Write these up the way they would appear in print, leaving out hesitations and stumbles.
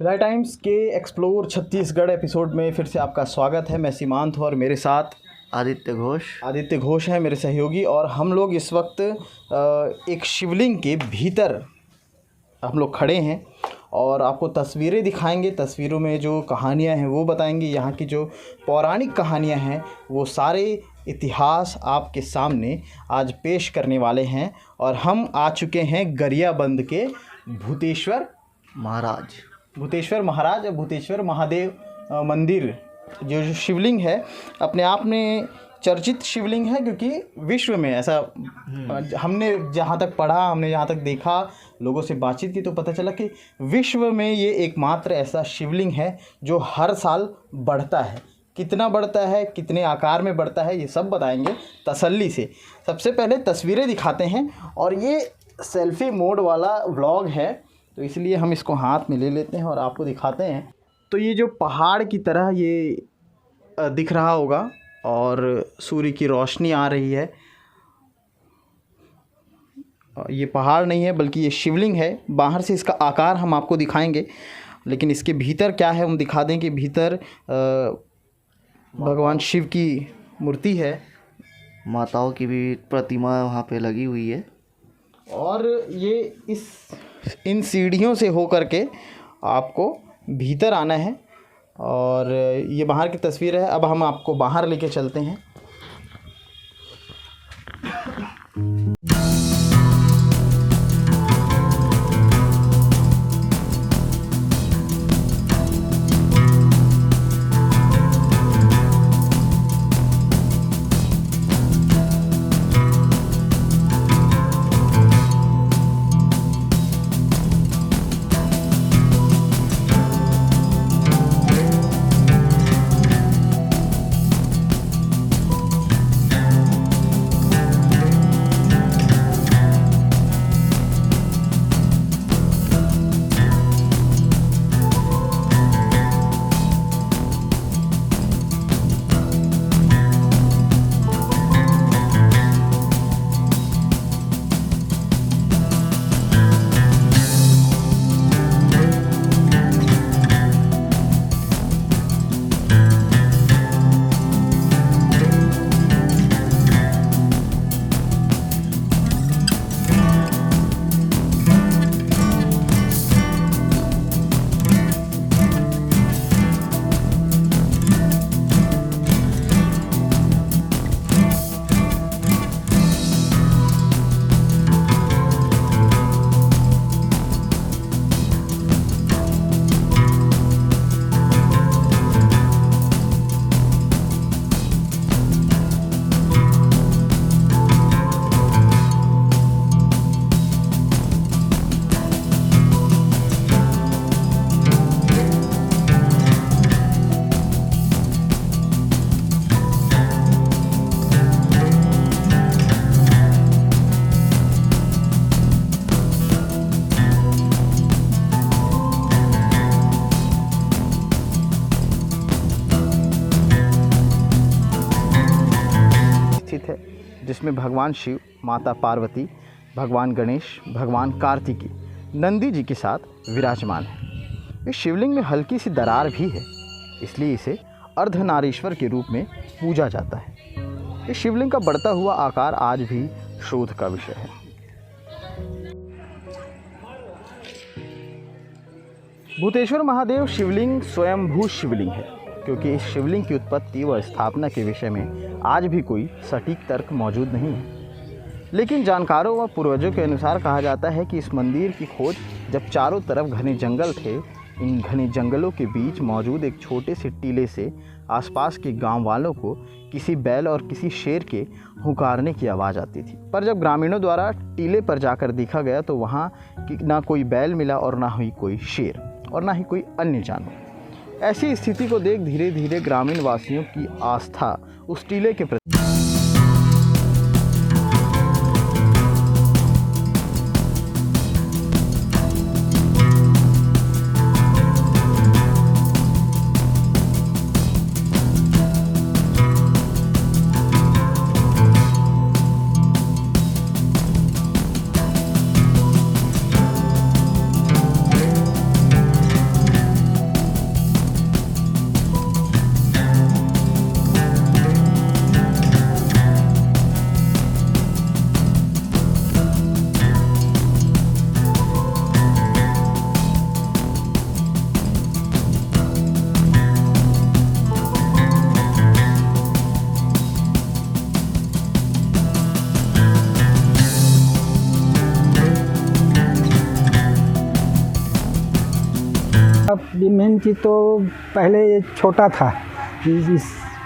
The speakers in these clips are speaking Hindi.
भिलाई टाइम्स के एक्सप्लोर छत्तीसगढ़ एपिसोड में फिर से आपका स्वागत है। मैं सीमांत हूँ और मेरे साथ आदित्य घोष हैं मेरे सहयोगी। और हम लोग इस वक्त एक शिवलिंग के भीतर हम लोग खड़े हैं और आपको तस्वीरें दिखाएंगे। तस्वीरों में जो कहानियाँ हैं वो बताएंगे। यहाँ की जो पौराणिक कहानियाँ हैं वो सारे इतिहास आपके सामने आज पेश करने वाले हैं। और हम आ चुके हैं गरियाबंद के भूतेश्वर महाराज भूतेश्वर महादेव मंदिर। जो शिवलिंग है अपने आप में चर्चित शिवलिंग है, क्योंकि विश्व में ऐसा हमने जहाँ तक पढ़ा, हमने जहाँ तक देखा, लोगों से बातचीत की तो पता चला कि विश्व में ये एकमात्र ऐसा शिवलिंग है जो हर साल बढ़ता है। कितना बढ़ता है, कितने आकार में बढ़ता है, ये सब बताएंगे तसल्ली से। सबसे पहले तस्वीरें दिखाते हैं और ये सेल्फी मोड वाला व्लॉग है तो इसलिए हम इसको हाथ में ले लेते हैं और आपको दिखाते हैं। तो ये जो पहाड़ की तरह ये दिख रहा होगा और सूर्य की रोशनी आ रही है। ये पहाड़ नहीं है बल्कि ये शिवलिंग है। बाहर से इसका आकार हम आपको दिखाएंगे, लेकिन इसके भीतर क्या है हम दिखा दें कि भीतर भगवान शिव की मूर्ति है, माताओं की भी प्रतिमा वहाँ पे लगी हुई है। और ये इन सीढ़ियों से होकर के आपको भीतर आना है। और ये बाहर की तस्वीर है। अब हम आपको बाहर लेके चलते हैं। है जिसमें भगवान शिव, माता पार्वती, भगवान गणेश, भगवान कार्तिकी नंदी जी के साथ विराजमान है। इस शिवलिंग में हल्की सी दरार भी है, इसलिए इसे अर्धनारीश्वर के रूप में पूजा जाता है। इस शिवलिंग का बढ़ता हुआ आकार आज भी शोध का विषय है। भूतेश्वर महादेव शिवलिंग स्वयंभू शिवलिंग है, क्योंकि इस शिवलिंग की उत्पत्ति व स्थापना के विषय में आज भी कोई सटीक तर्क मौजूद नहीं है। लेकिन जानकारों व पूर्वजों के अनुसार कहा जाता है कि इस मंदिर की खोज जब चारों तरफ घने जंगल थे, इन घने जंगलों के बीच मौजूद एक छोटे से टीले से आसपास के गांव वालों को किसी बैल और किसी शेर के हुंकारने की आवाज़ आती थी। पर जब ग्रामीणों द्वारा टीले पर जाकर देखा गया तो वहाँ ना कोई बैल मिला और ना ही कोई शेर और ना ही कोई अन्य जानवर। ऐसी स्थिति को देख धीरे धीरे ग्रामीण वासियों की आस्था उस टीले के प्रति मेन चीज़ तो पहले ये छोटा था,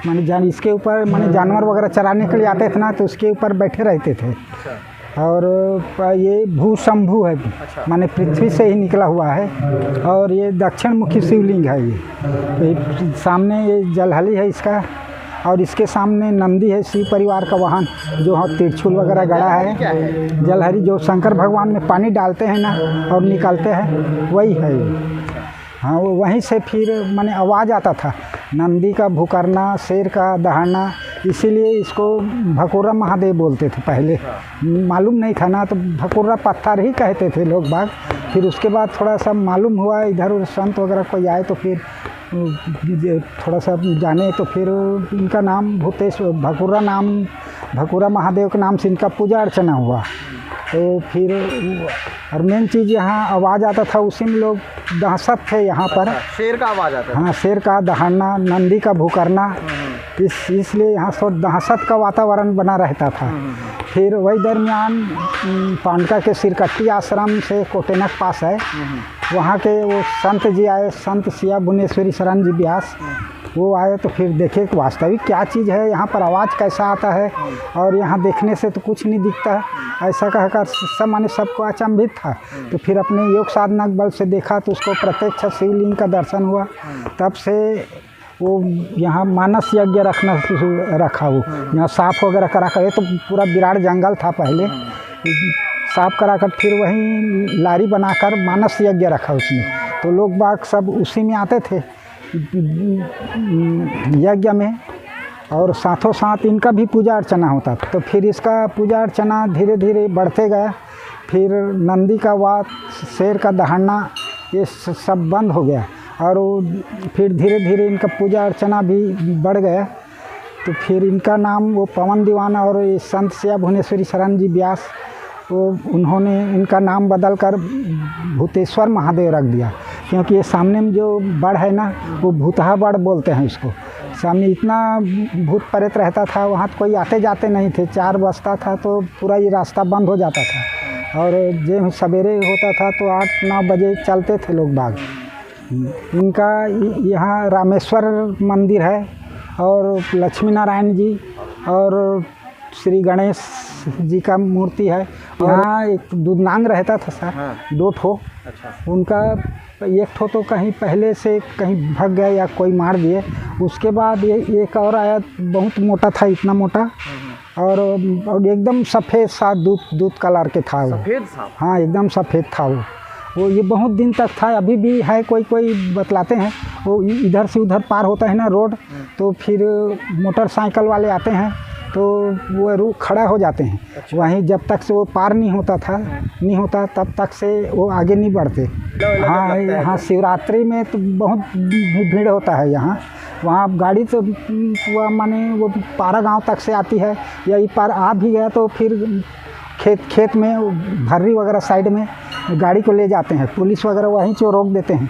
माने इसके ऊपर माने जानवर वगैरह चराने के लिए आते थे ना, तो उसके ऊपर बैठे रहते थे। और ये भूशंभु है, माने पृथ्वी से ही निकला हुआ है। और ये दक्षिण मुखी शिवलिंग है। ये सामने ये जलहली है इसका, और इसके सामने नंदी है, शिव परिवार का वाहन, जो त्रिशूल वगैरह गड़ा है। जलहरी जो शंकर भगवान में पानी डालते हैं ना और निकालते हैं, वही है ये। हाँ, वो वहीं से फिर माने आवाज़ आता था, नंदी का भुकरना, शेर का दहाड़ना, इसीलिए इसको भकुर्रा महादेव बोलते थे। पहले मालूम नहीं था ना, तो भकुर्रा पत्थर ही कहते थे लोग बाग। फिर उसके बाद थोड़ा सा मालूम हुआ, इधर उधर संत वगैरह कोई आए तो फिर थोड़ा सा जाने, तो फिर इनका नाम भकुर्रा महादेव के नाम से इनका पूजा अर्चना हुआ। तो फिर और मेन चीज़ यहाँ आवाज़ आता था, उसी में लोग दहशत थे यहाँ पर। शेर का आवाज़ आता था। हाँ, शेर का दहाड़ना, नंदी का भुकरना, इसलिए यहाँ थोड़ा दहशत का वातावरण बना रहता था। फिर वही दरमियान पांडका के सिरकट्टी आश्रम से कोटेनक पास है, वहाँ के वो संत जी आए, संत सिया भुवनेश्वरी शरण जी व्यास, वो आए तो फिर देखे कि वास्तविक क्या चीज़ है, यहाँ पर आवाज़ कैसा आता है, और यहाँ देखने से तो कुछ नहीं दिखता है। ऐसा कहकर सब माने सबको अचंभित था। तो फिर अपने योग साधना बल से देखा तो उसको प्रत्यक्ष शिवलिंग का दर्शन हुआ। तब से वो यहाँ मानस यज्ञ रखा वो यहाँ साफ वगैरह करा कर, ये तो पूरा विराट जंगल था पहले, साफ करा कर फिर वहीं लारी बनाकर मानस यज्ञ रखा उसमें। तो लोग बाग सब उसी में आते थे यज्ञ में, और साथों साथ इनका भी पूजा अर्चना होता था। तो फिर इसका पूजा अर्चना धीरे धीरे बढ़ते गया। फिर नंदी का वाद, शेर का दहाड़ना, ये सब बंद हो गया, और फिर धीरे धीरे इनका पूजा अर्चना भी बढ़ गया। तो फिर इनका नाम वो पवन दीवाना और ये संत सिया भुवनेश्वरी शरण जी व्यास, वो उन्होंने इनका नाम बदल कर भूतेश्वर महादेव रख दिया, क्योंकि ये सामने में जो बड़ है ना, वो भूतहा बड़ बोलते हैं उसको। सामने इतना भूत प्रेत रहता था, वहाँ तो कोई आते जाते नहीं थे। 4 बजता था तो पूरा ये रास्ता बंद हो जाता था, और जो सवेरे होता था तो 8-9 बजे चलते थे लोग बाग। इनका यहाँ रामेश्वर मंदिर है, और लक्ष्मी नारायण जी और श्री गणेश जी का मूर्ति है। यहाँ एक दूधनांग रहता था सर, हाँ। 2 ठो। अच्छा। उनका एक ठो तो कहीं पहले से कहीं भाग गया या कोई मार दिए। उसके बाद ये एक और आया, बहुत मोटा था, इतना मोटा, और एकदम सफ़ेद सा दूध कलर के था वो। सफ़ेद साहब? हाँ, एकदम सफ़ेद था वो ये बहुत दिन तक था। अभी भी है, कोई बतलाते हैं, वो इधर से उधर पार होता है ना रोड, तो फिर मोटरसाइकिल वाले आते हैं तो वो खड़ा हो जाते हैं। अच्छा। वहीं जब तक से वो पार नहीं होता तब तक से वो आगे नहीं बढ़ते। हाँ, यहाँ शिवरात्रि में तो बहुत भीड़ होता है यहाँ। वहाँ गाड़ी तो माने वो पारा गांव तक से आती है, या ये पार आ भी गया तो फिर खेत में भर्री वगैरह साइड में गाड़ी को ले जाते हैं, पुलिस वगैरह वहीं से रोक देते हैं।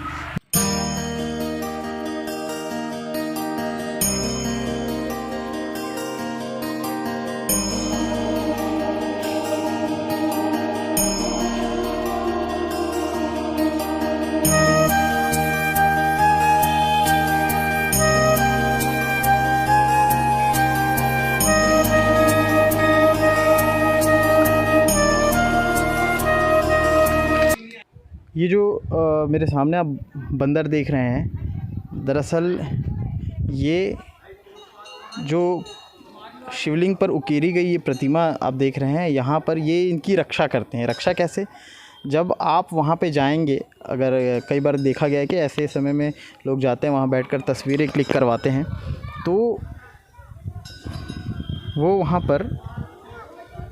ये जो मेरे सामने आप बंदर देख रहे हैं, दरअसल ये जो शिवलिंग पर उकेरी गई ये प्रतिमा आप देख रहे हैं, यहाँ पर ये इनकी रक्षा करते हैं। रक्षा कैसे? जब आप वहाँ पे जाएंगे, अगर कई बार देखा गया है कि ऐसे समय में लोग जाते हैं वहाँ बैठकर तस्वीरें क्लिक करवाते हैं, तो वो वहाँ पर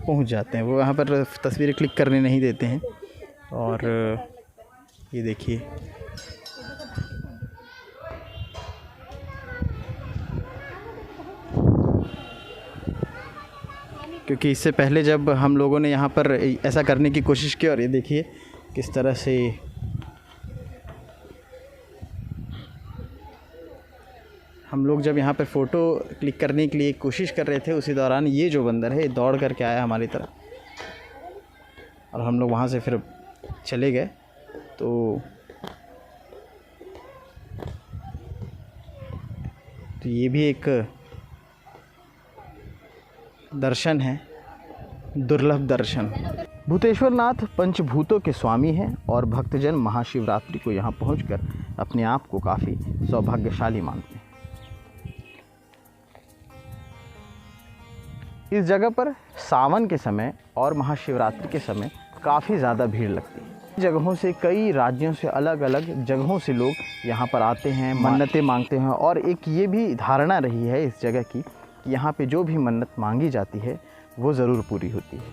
पहुँच जाते हैं, वो वहाँ पर तस्वीरें क्लिक करने नहीं देते हैं। और ये देखिए, क्योंकि इससे पहले जब हम लोगों ने यहाँ पर ऐसा करने की कोशिश की, और ये देखिए किस तरह से हम लोग जब यहाँ पर फ़ोटो क्लिक करने के लिए कोशिश कर रहे थे, उसी दौरान ये जो बंदर है दौड़ करके आया हमारी तरफ, और हम लोग वहाँ से फिर चले गए। तो तो ये भी एक दर्शन है, दुर्लभ दर्शन। भूतेश्वर नाथ पंचभूतों के स्वामी हैं और भक्तजन महाशिवरात्रि को यहाँ पहुंचकर अपने आप को काफ़ी सौभाग्यशाली मानते हैं। इस जगह पर सावन के समय और महाशिवरात्रि के समय काफ़ी ज़्यादा भीड़ लगती है। जगहों से, कई राज्यों से, अलग अलग जगहों से लोग यहाँ पर आते हैं, मन्नतें मांगते हैं। और एक ये भी धारणा रही है इस जगह की कि यहाँ पे जो भी मन्नत मांगी जाती है वो ज़रूर पूरी होती है।